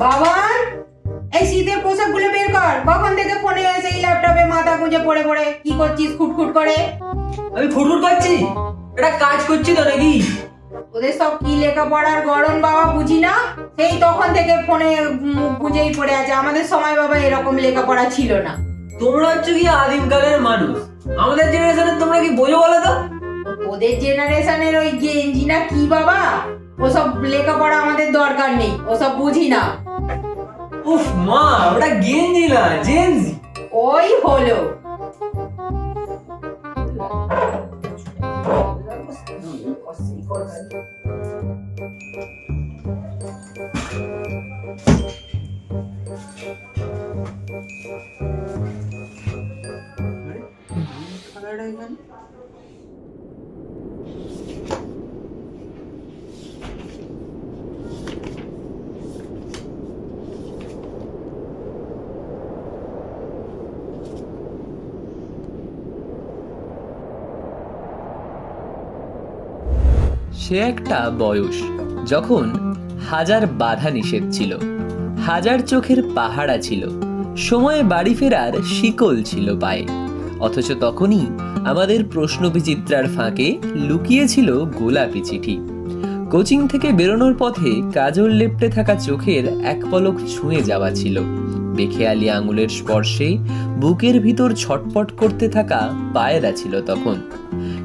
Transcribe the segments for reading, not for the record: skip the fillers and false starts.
বাবান, এই শীতের পোশাকগুলো বের কর। কখন থেকে ফোনে সেই ল্যাপটপে মাথা গুঁজে পড়ে পড়ে কি করছিস খুটখুট করে? আমি ফুটফুট করছি, এটা কাজ করছি তো নাকি? ওদের সব কি লেখাপড়ার গড়ন বাবা বুঝি না। সেই তখন থেকে ফোনে মুখ গুঁজেই পড়ে আছে। আমাদের সময় বাবা এরকম লেখাপড়া ছিল না। তোমরা হচ্ছে কি আদিমকালের মানুষ, আমাদের জেনারেশনের তোমরা কি বোঝো বলো তো? ওদের জেনারেশনের ওই গেঞ্জি না কি বাবা, ওসব লেখাপড়া আমাদের দরকার নেই, ওসব বুঝি না। উফ মা, ওটা গেঞ্জি না, জেনজি। ওই হলো। সে একটা বয়স যখন হাজার বাধা নিষেধ ছিল, হাজার চোখের পাহারা ছিল, সময়ে বাড়ি ফেরার শিকল ছিল পায়ে। অথচ তখনই আমাদের প্রশ্ন বিচিত্রার ফাঁকে লুকিয়েছিল গোলাপি চিঠি। কোচিং থেকে বেরোনোর পথে কাজল লেপ্টে থাকা চোখের এক পলক ছুঁয়ে যাওয়া ছিল। বেখেয়ালি আঙুলের স্পর্শে বুকের ভিতর ছটপট করতে থাকা পায়রা ছিল তখন।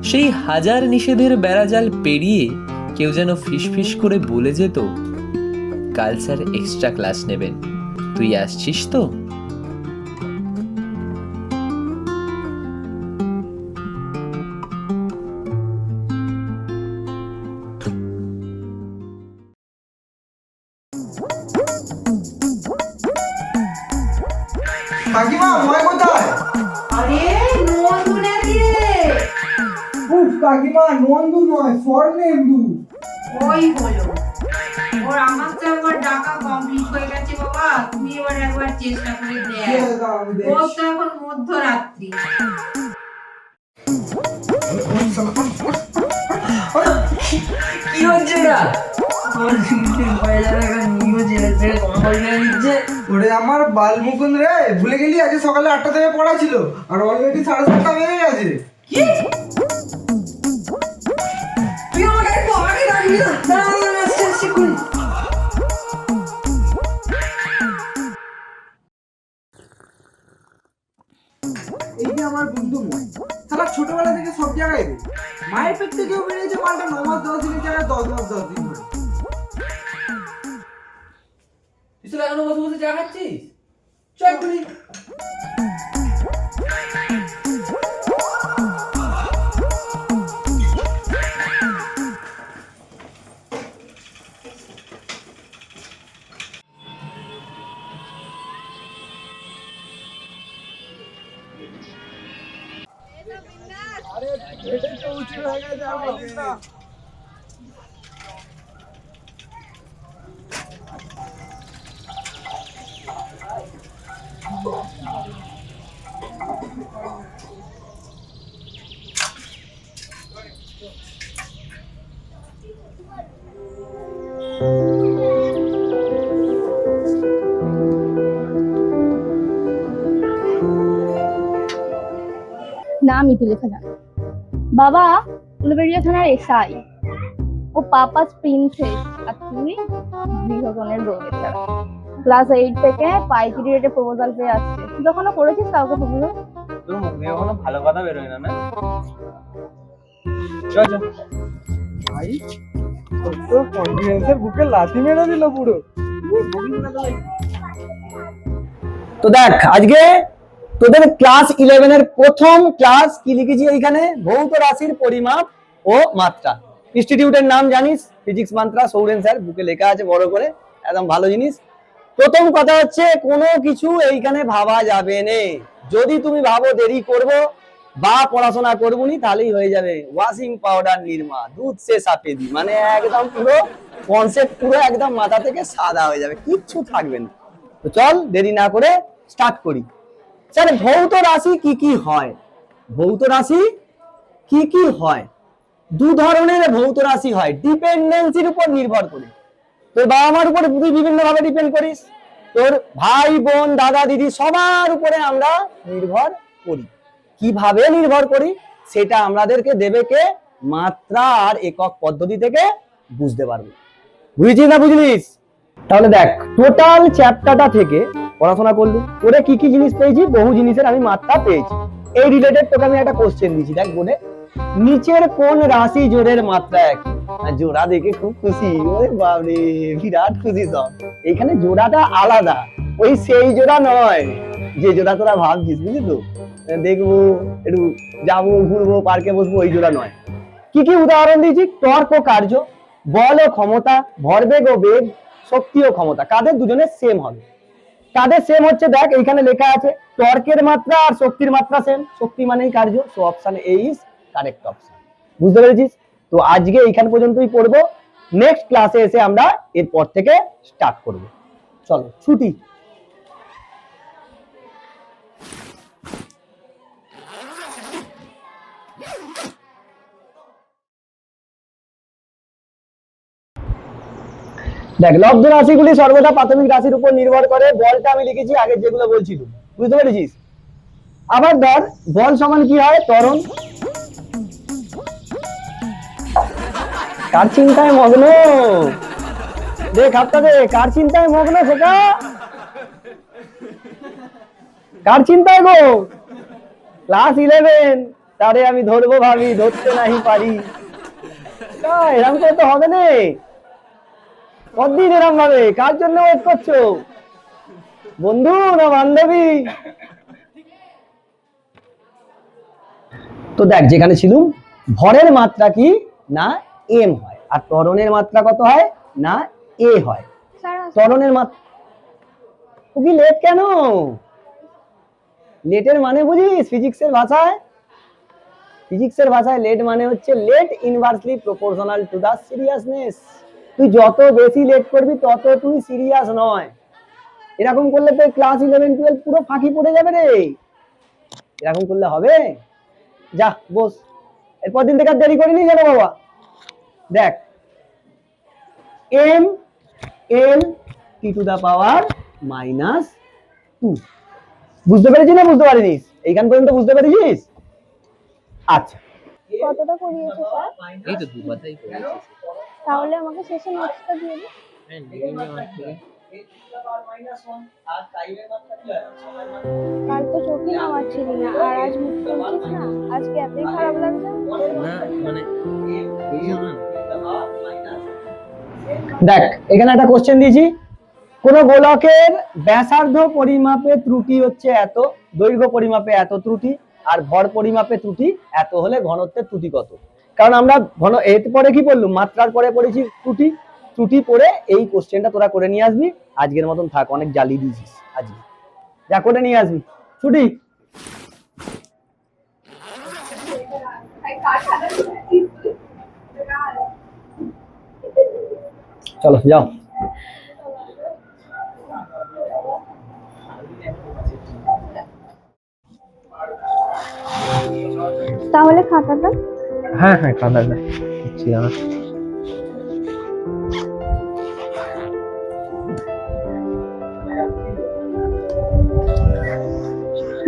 সেই হাজার নিষেধের বেড়াজাল পেরিয়ে কেউ যেন ফিসফিস করে বলে যেত, কাল স্যার এক্সট্রা ক্লাস নেবেন, তুই আসছিস তো? কাকিমা, ময় কোথায়? আরে নন্দুনে রে। উফ কাকিমা, নন্দু নয়, স্বর্ণেন্দু। ওই হলো। ওর আমার তো একবার ডাকা কমপ্লিট হয়ে গেছে বাবা, তুমি এবার একবার চেষ্টা করে দেখ। ও তো এখন মধ্যরাত্রি। কি হচ্ছে এটা? আমার সিগনেচার হয়ে যাবে, এখন নিউ জেল থেকে কম্বল কিনে দিচ্ছে। ওরে আমার বালমুকুন্দ রে, ভুলে গেলি আজকে সকালে 8টা থেকে পড়া ছিল আর অলরেডি 7:30 বেজে গেছে। কি? তুই আমাকে একটু আগে ডাকবি না? দাঁড়া, দাঁড়া, আসছি, আসছি, এক্ষুনি। এই যে আমার বন্ধু ময়, সারা ছোটবেলা থেকে সব জায়গায় রে। মায়ের পেট থেকেও বেরিয়েছে মালটা 9 মাস 10 দিনের জায়গায় 10 মাস 10 দিন ধরে। তুই তো এখনো বসে বসে চা খাচ্ছিস? চ এক্ষুনি। এটা তো উচিত হয়ে গেছে আর বলিস না। নাম ইতুলেখা জানা। বাবা উলুবেড়িয়া থানার এসআই। ও পাপাস প্রিন্সেস আর তুই গৃহকোণের বউয়ের। ক্লাস 8 থেকে পাইকারি রেটে প্রপোজাল পেয়ে আসছে। তুই কখনো করেছিস কাউকে প্রপোজাল? তোর মুখ দিয়ে কখনো ভালো কথা বেরোয় না, না? চল চল। ভাই তো কনফিডেন্সের বুকে লাথি মেরে দিল পুরো। তো দেখ, আজকে তোদের ক্লাস 11 এর প্রথম ক্লাস কি লিখেছি এইখানে? ভৌত রাশির পরিমাপ ও মাত্রা। ইনস্টিটিউটের নাম জানিস? ফিজিক্স মাত্রা, সৌরেন স্যার, বুকে লেখা আছে বড় করে, একদম ভালো জিনিস। প্রথম কথা হচ্ছে, কোনো কিছু এইখানে ভাবা যাবে না। যদি তুমি ভাবো দেরি করব বা পড়াশোনা করবনি, তাহলেই হয়ে যাবে ওয়াশিং পাউডার নির্মা, দুধ সে সাফেদি, মানে একদম পুরো কনসেপ্ট পুরো একদম মাথা থেকে সাদা হয়ে যাবে, কিচ্ছু থাকবে না। তো চল দেরি না করে স্টার্ট করি। স্যার, ভৌত রাশি কি কি হয়? ভৌত রাশি কি কি হয়? দু ধরনের ভৌত রাশি হয় ডিপেন্ডেন্সির উপর নির্ভর করে। তোর বাবা মার উপরে তুই বিভিন্ন ভাবে ডিপেন্ড করিস, তোর ভাই বোন দাদা দিদি সবার উপরে আমরা নির্ভর করি। কিভাবে নির্ভর করি সেটা আমাদেরকে দেবে কে? মাত্রা আর একক পদ্ধতি থেকে বুঝতে পারবি। বুঝেছিস না বুঝলিস? তাহলে দেখ, টোটাল চ্যাপ্টারটা থেকে পড়াশোনা করলু, করে কি কি জিনিস পেয়েছি? বহু জিনিসের আমি মাত্রা পেয়েছি। এই রিলেটেড তোকে আমি একটা কোশ্চেন দিয়েছি, দেখ বলে, নিচের কোন রাশি জোড়ের মাত্রা একই? জোড়া দেখে খুব খুশি, ওরে বাবরে বিরাট খুশি সব। এখানে জোড়াটা আলাদা, ওই সেই জোড়া নয় যে জোড়া তোরা ভাবছিস, বুঝলি তো? দেখবো, একটু যাবো, ঘুরবো, পার্কে বসবো, ওই জোড়া নয়। কি কি উদাহরণ দিয়েছি? টর্ক ও কার্য, বল ও ক্ষমতা, ভরবেগ ও বেগ, শক্তি ও ক্ষমতা। কাদের? দুজনের সেম হবে। কাদের সেম হচ্ছে? দেখ এইখানে লেখা আছে টর্কের মাত্রা আর শক্তির মাত্রা সেম, শক্তি মানেই কার্য। So option A is correct option. বুঝতে পেরেছিস? তো আজকে এইখান পর্যন্তই পড়বো, নেক্সট ক্লাসে এসে আমরা এরপর থেকে স্টার্ট করব। চলো ছুটি। দেখ, লব্ধ রাশিগুলি সর্বদা প্রাথমিক রাশির উপর নির্ভর করে। বলটা আমি লিখেছি আগের যেগুলো বলছিলাম, বুঝতে পেরেছিস? আবার ধর, বল সমান কি হয়? ত্বরণ। কার চিন্তায় মগ্ন? দেখ হাতটা দে, কার চিন্তায় মগ্ন সেটা? কার চিন্তায় গো? ক্লাস 11, তারে আমি ধরবো ভাবি, ধরতে নাহি পারি। এরকম করে তো হবে না। কতদিন এরকম ভাবে? কার জন্য ওয়েট করছো? বন্ধু না বান্ধবী? তো দেখ, যেখানে ছিলুম, ভরের মাত্রা কি না এম হয়, আর ত্বরণের মাত্রা কত হয় না এ হয়। ত্বরণের মাত্রা কি লেট কেন? লেটের মানে বুঝিস ফিজিক্সের ভাষায়? ফিজিক্সের ভাষায় লেট মানে হচ্ছে late inversely proportional to the seriousness. তুই যত বেশি লেট করবি তত তুই সিরিয়াস নয়। এরকম করলে তো ক্লাস 11 12 পুরো ফাঁকি পড়ে যাবে রে। এরকম করলে হবে? যা বস, এরপর দিন থেকে দেরি করিনি যেন বাবা। দেখ, M L T to the পাওয়ার -2। বুঝতে পেরেছিস না বুঝতে পারিস? এইখান পর্যন্ত বুঝতে পেরেছিস? আচ্ছা, কতটা করিয়েছো স্যার? এই তো দু কথাই করেছি। তাহলে আমাকে শেষে নোটসটা দিয়ে দিন। হ্যাঁ, লিখে নিয়ে আমার থেকে। কাল তো চোখই নামাচ্ছিলি না, আর আজ মুখ খুলছিস না। আজকে এতই খারাপ লাগছে। না মানে বুঝছো না? দেখ এখানে একটা কোশ্চেন দিয়েছি, কোন গোলকের ব্যাসার্ধ পরিমাপে ত্রুটি হচ্ছে এত, দৈর্ঘ্য পরিমাপে এত ত্রুটি, আর ভর পরিমাপে ত্রুটি এত হলে ঘনত্বের ত্রুটি কত? কারণ আমরা ঘন এর পরে কি বললাম, মাত্রার পরে পড়েছি ত্রুটি। ত্রুটি পড়ে এই কোশ্চেনটা তোরা করে নিয়ে আসবি। আজকের মতন থাক, অনেক জ্বালিয়ে দিয়েছিস আজকে, যা করে নিয়ে আসবি। ছুটি। চলো যাও। তাহলে খাতাটা? হ্যাঁ হ্যাঁ, কাঁদাটা দিচ্ছি আমার।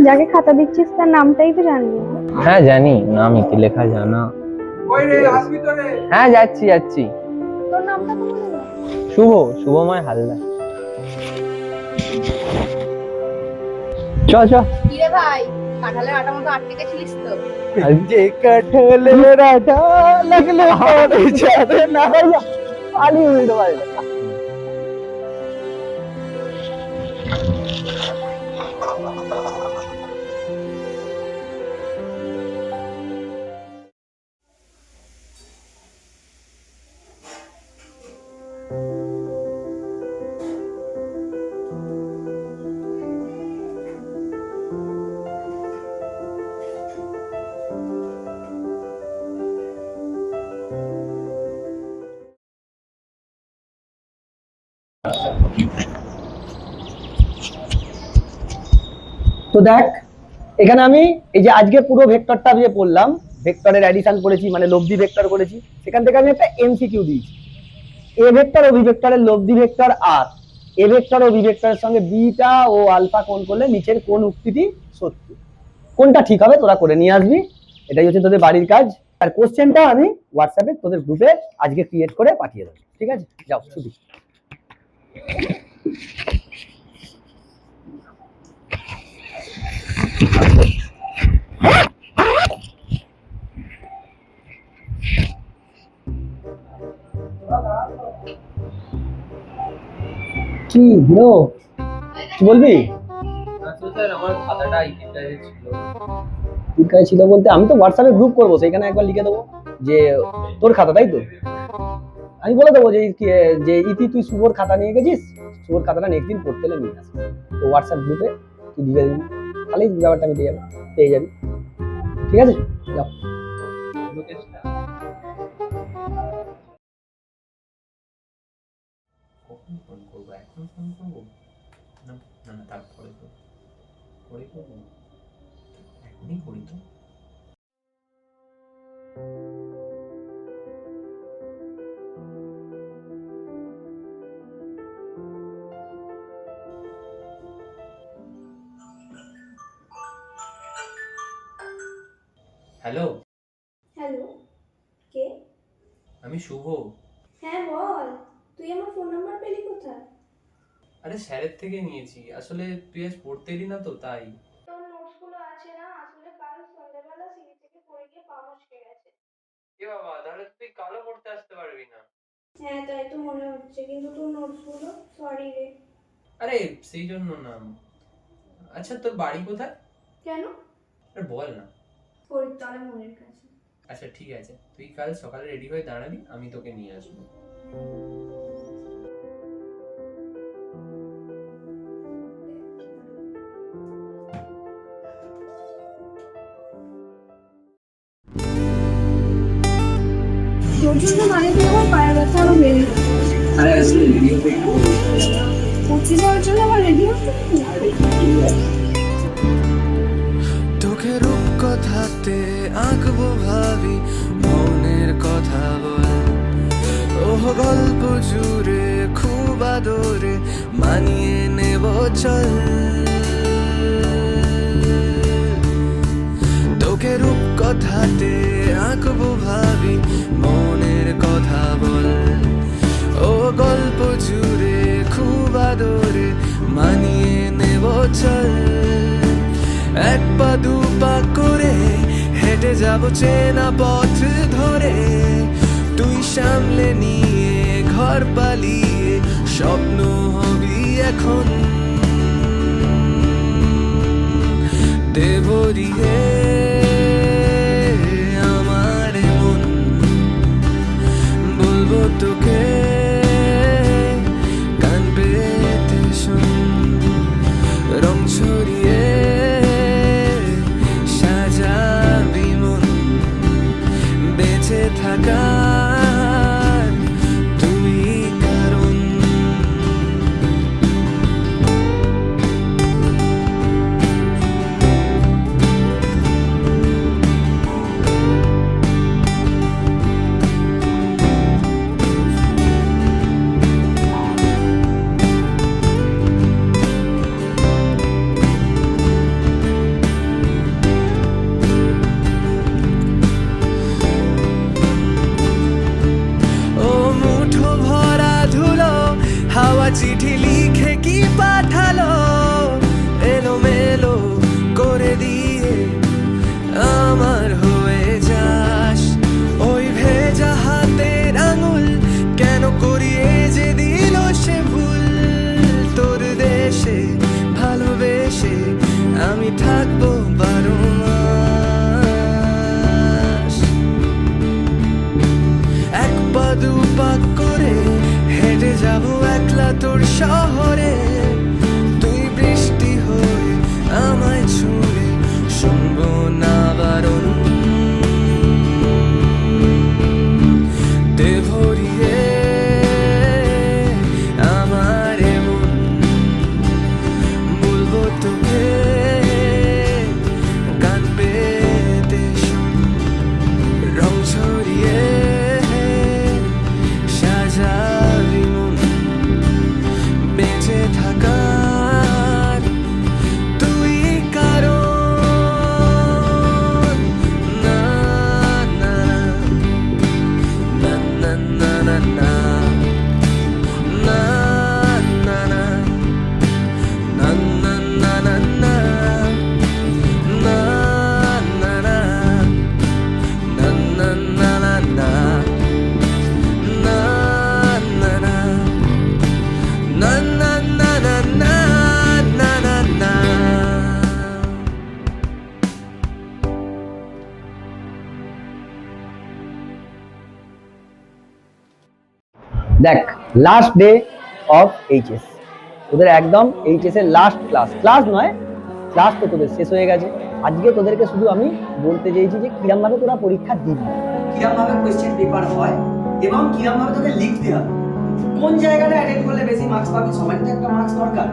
যাকে খাতা দিচ্ছিস তার নামটাই তো জানবি। হ্যাঁ জানি, নামই কি লেখা জানা। ওই রে, আসবি তো রে। হ্যাঁ যাচ্ছি যাচ্ছি। তোর নামটা তো মনে নেই। শুভময় হালদার। চ চ। কি রে ভাই, কাঁঠালের আটা মতো আটকে গেছিলিস তো? যে কাঠলের আটা লাগলে পরে যাবে না। পানি উল্টো পারে। তো দেখ, এখানে আমি এই যে আজকে পুরো ভেক্টরটা দিয়ে পড়লাম, ভেক্টরের অ্যাডিশন করেছি, মানে লব্ধি ভেক্টর করেছি। সেখান থেকে আমি একটা এমসিকিউ দিয়েছি। এ ভেক্টর ও বি ভেক্টরের লব্ধি ভেক্টর আর এ ভেক্টর ও বি ভেক্টরের সঙ্গে বিটা ও আলফা কোণ করলে নিচের কোন উক্তিটি সত্যি, কোনটা ঠিক হবে তোরা করে নিয়ে আসবি। এটাই হচ্ছে তোদের বাড়ির কাজ। আর কোশ্চেনটা আমি হোয়াটসঅ্যাপে তোদের গ্রুপে আজকে ক্রিয়েট করে পাঠিয়ে দেবো, ঠিক আছে? যাও ছুটি। কি হিরো, কি বলবি? স্যার আমার খাতাটা ইতিটাই ছিল। তোর কাছে ছিল বলতে আমি তো হোয়াটসঅ্যাপে গ্রুপ করবো, সেখানে একবার লিখে দেবো যে তোর খাতা, তাই তো? আমি বলে দেবো যে ইতি তুই শুভর খাতা নিয়ে গেছিস, শুভর খাতাটা নেক্সট দিন পড়তে নিয়ে আসবি। তো হোয়াটসঅ্যাপ গ্রুপে তুই দিয়ে দিবি, তাহলেই ব্যাপারটা মিটে যাবে, পেয়ে যাবি। ঠিক আছে, যাও। লোকেশটা কখন ফোন করবো? এখন ফোন করবো না? না না, তারপরে পরে করবো, এখনই করি তো। হ্যালো, হ্যালো, কে? আমি শুভ। হ্যাঁ বল, তুই আমার ফোন নাম্বার পেলি কোথায়? আরে স্যারের থেকে নিয়েছি, আসলে তুই আজ পড়তে এলি না তো তাই। তোর নোটসগুলো আছে না? আসলে কাল সন্ধ্যাবেলা সিঁড়ি থেকে পড়ে গিয়ে পা মচকে গেছে। এ বাবা, তাহলে তুই কালও পড়তে আসতে পারবি না। হ্যাঁ তাই তো মনে হচ্ছে, কিন্তু তোর নোটসগুলো, সরি রে। আরে সেই জন্য না। আচ্ছা তোর বাড়ি কোথায়? কেন? আরে বল না। হরিদ্বারে মনের কাছে। আচ্ছা ঠিক আছে, তুই কাল সকালে রেডি হয়ে দাঁড়াবি, আমি তোকে নিয়ে আসবো। তোর জন্য মানে তুই আমার পায়ের ব্যথা আরো বেড়ে গেছে। আরে আসলে রেডি হতে পড়তে যাওয়ার জন্য আমার রেডি হতে তোকে রূপ কথাতে আঁকবো ভাবি, মনের কথা বল। ওহ গল্প জুড়ে খুব আদরে মানিয়ে নেব চল। তোকে রূপ কথাতে আঁকবো ভাবি, মনের কথা বল। ও গল্প জুড়ে খুব আদরে মানিয়ে নেব চল। এক পা দু পা করে হেঁটে যাব চেনা পথ ধরে, তুই সামলে নিয়ে ঘর পালিয়ে স্বপ্ন হবি এখন। দেবরিয়ে আমার মন, বলবো তোকে গান পেতে শোন। রং ছড়িয়ে সাজাবি মন, বেঁচে থাকার তুই কারণ। ও মুঠো ভরা ধুলো, হাওয়া চিঠি লিখে কি পাঠালো, এলো মেলো করে দিয়ে আমার হয়ে যাস। ওই ভেজা হাতের আঙুল কেন করিয়ে যে দিল সে ভুল। তোর দেশে ভালোবেসে আমি থাকবো 12 মাস। এক পা দু পা করে হেঁটে যাবো একলা তোর শহরে, তুই বৃষ্টি হয়ে আমায় ছুঁড়ে শুনবো না বারণ। দেভরিয়ে আমার মন, বলবো তোকে গান পেতে শোন। রং ছড়িয়ে সাজা দেখ, লাস্ট ডে অফ এইচএস, তোদের একদম এইচএস এর লাস্ট ক্লাস নয়, ক্লাস তো তোদের শেষ হয়ে গেছে। আজকে তোদেরকে শুধু আমি বলতে চেয়েছি যে কিরম ভাবে তোরা পরীক্ষা দিবি, কিরম ভাবে কোয়েশ্চেন পেপার হয় এবং কিরম ভাবে তোকে লিখতে হবে, কোন জায়গাটা অ্যাটেন্ড করলে বেশি মার্কস পাবি। সবারই তো একটা মার্কস দরকার,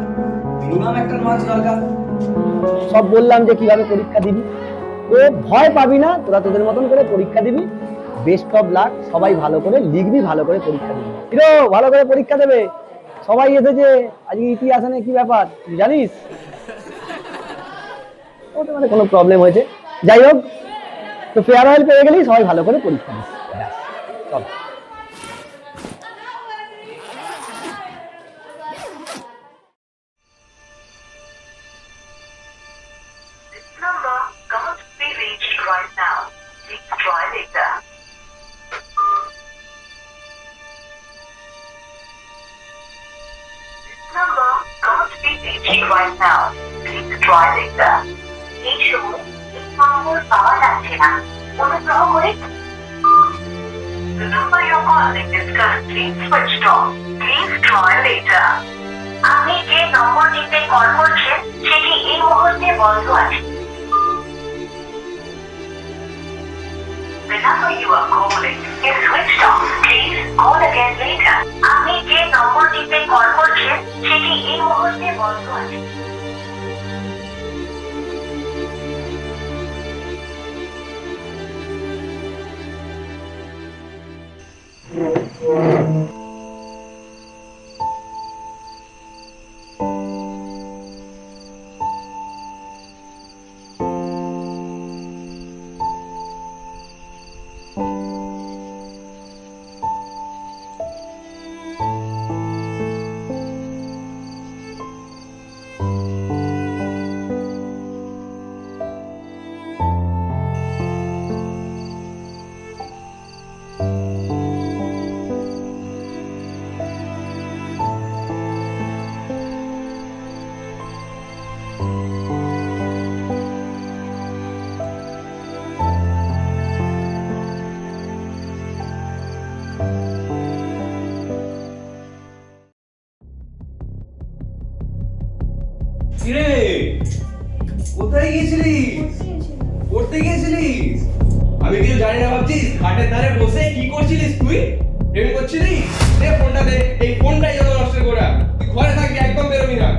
মিনিমাম একটা মার্কস দরকার। সব বললাম যে কিভাবে পরীক্ষা দিবি, তো ভয় পাবি না, তোরা তোদের মতন করে পরীক্ষা দিবি। বেস্ট অফ লাক, সবাই ভালো করে লিখবি, ভালো করে পরীক্ষা দিবি। হিরো ভালো করে পরীক্ষা দেবে। সবাই এসেছে আজকে, ইতিহাস নিয়ে কি ব্যাপার তুই জানিস? ওটা মানে কোনো প্রবলেম হয়েছে, যাই হোক, তো ফেয়ারওয়েল পেয়ে গেলেই সবাই ভালো করে পরীক্ষা দিস। চল। Number can't be reached right now. Please try later. Number can't be reached right now. Please try later. এই সময় এই নম্বর পাওয়া যাচ্ছে না, অনুগ্রহ করে The number you're calling is currently switched off. Please try later. আপনি যে নম্বরটিতে কল করছেন সেটি এই মুহূর্তে বন্ধ আছে। The number you are calling is switched off. Please call again later. আপনি যে নম্বরটিতে কল করছেন সেটি এই মুহূর্তে বন্ধ আছে। কিরে কোথায় গিয়েছিলিস? পড়তে গিয়েছিলিস? আমি কিছু জানি না ভাবছিস? ঘাটের ধারে বসে কি করছিলিস তুই? প্রেম করছিলিস? দে ফোনটা দে, এই ফোনটাই যত নষ্ট করা। তুই ঘরে থাকবি, একদম বেরোবি না।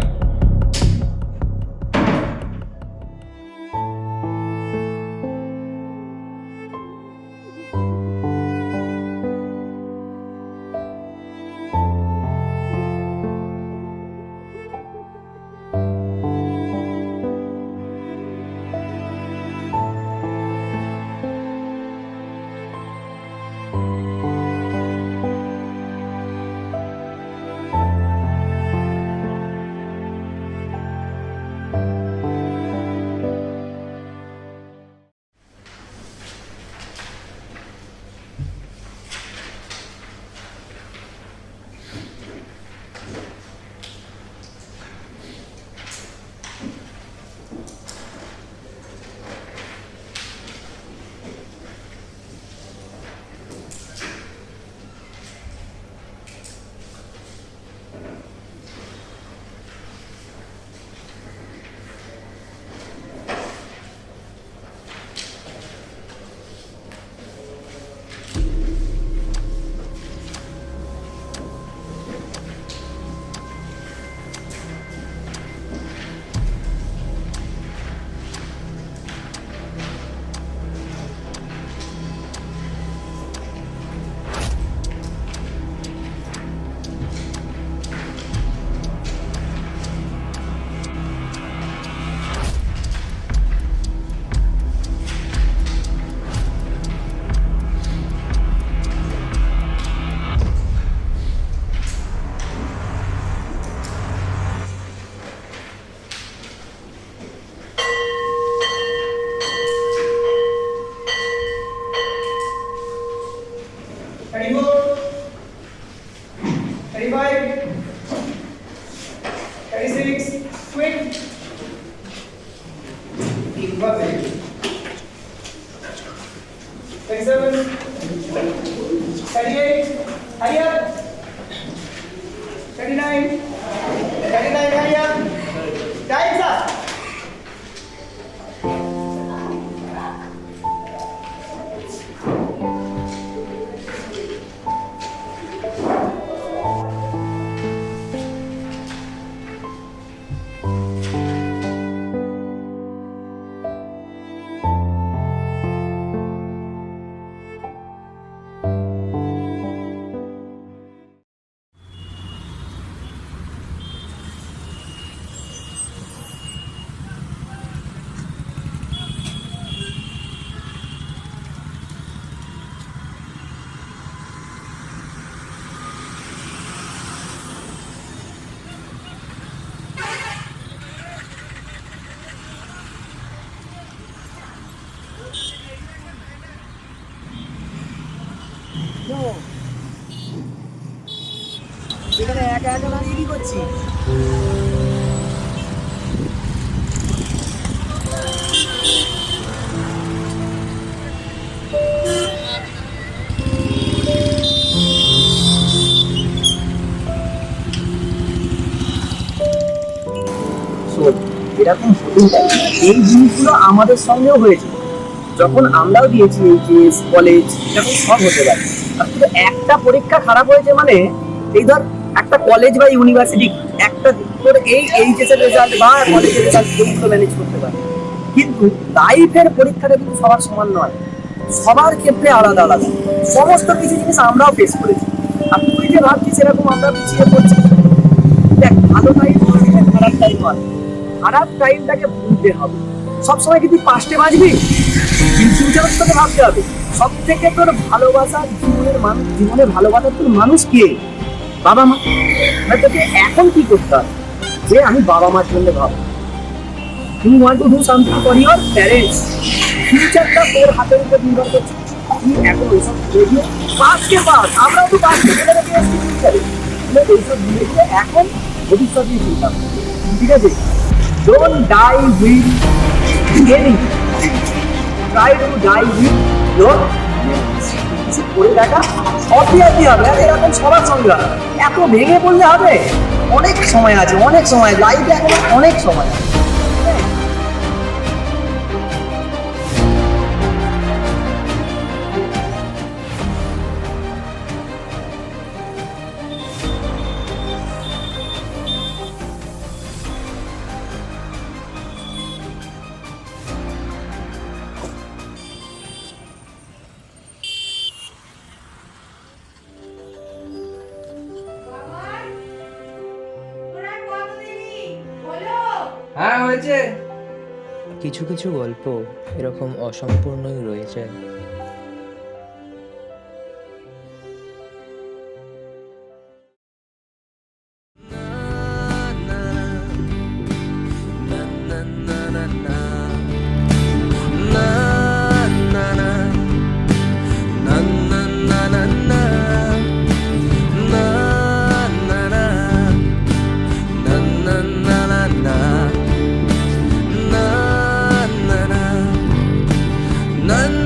এখানে একা একা দাঁড়িয়ে কি করছি? এরকম এই জিনিসগুলো আমাদের সঙ্গেও হয়েছে, যখন আমরাও দিয়েছি এইচএস কলেজ, এরকম সব হতে পারে। আর শুধু একটা পরীক্ষা খারাপ হয়েছে মানে, এই ধর একটা কলেজ বা ইউনিভার্সিটি একটা তোর এই এইচএস এর রেজাল্ট বা কলেজের রেজাল্ট এইগুলো ম্যানেজ করতে পারে, কিন্তু লাইফের পরীক্ষাটা কিন্তু সবার সমান নয়, সবার ক্ষেত্রে আলাদা আলাদা। সমস্ত কিছু জিনিস আমরাও ফেস করেছি। আর তুই যে ভাবছিস এরকম আমরা পিছিয়ে পড়ছি, দেখ ভালো টাইম হয়, খারাপ টাইম হয়, খারাপ টাইমটাকে ভুলতে হবে। সবসময় কি তুই পাস্টে বাঁচবি? ফিউচারের তোকে ভাবতে হবে। সব থেকে তোর ভালোবাসা, জীবনে ভালোবাসা তোর মানুষ কে? বাবা মা। তোকে এখন কি করতে হবে যে আমি বাবা মার জন্য ভাবো। You want to do something for your parents. ফিউচারটা তোর হাতের উপর নির্ভর করছে। তুই এখন ওইসব রেডিও পাঁচকে পাঁচ, আমরাও তো পাঁচকে ফেলে রেখে এসেছি ফিউচারে। এইসব জিনিসগুলো এখন ভবিষ্যতে চিন্তা করছি, ঠিক আছে? Don't die with anything. Try to die with your কিছু করে দেখা অপিয়াতি হবে। আর এরকম সবার সঙ্গে হবে, এত ভেঙে পড়লে হবে? অনেক সময় আছে, অনেক সময়, লাইফে এখন অনেক সময় আছে। হ্যাঁ হয়েছে। কিছু কিছু গল্প এরকম অসম্পূর্ণই রয়ে যায়। None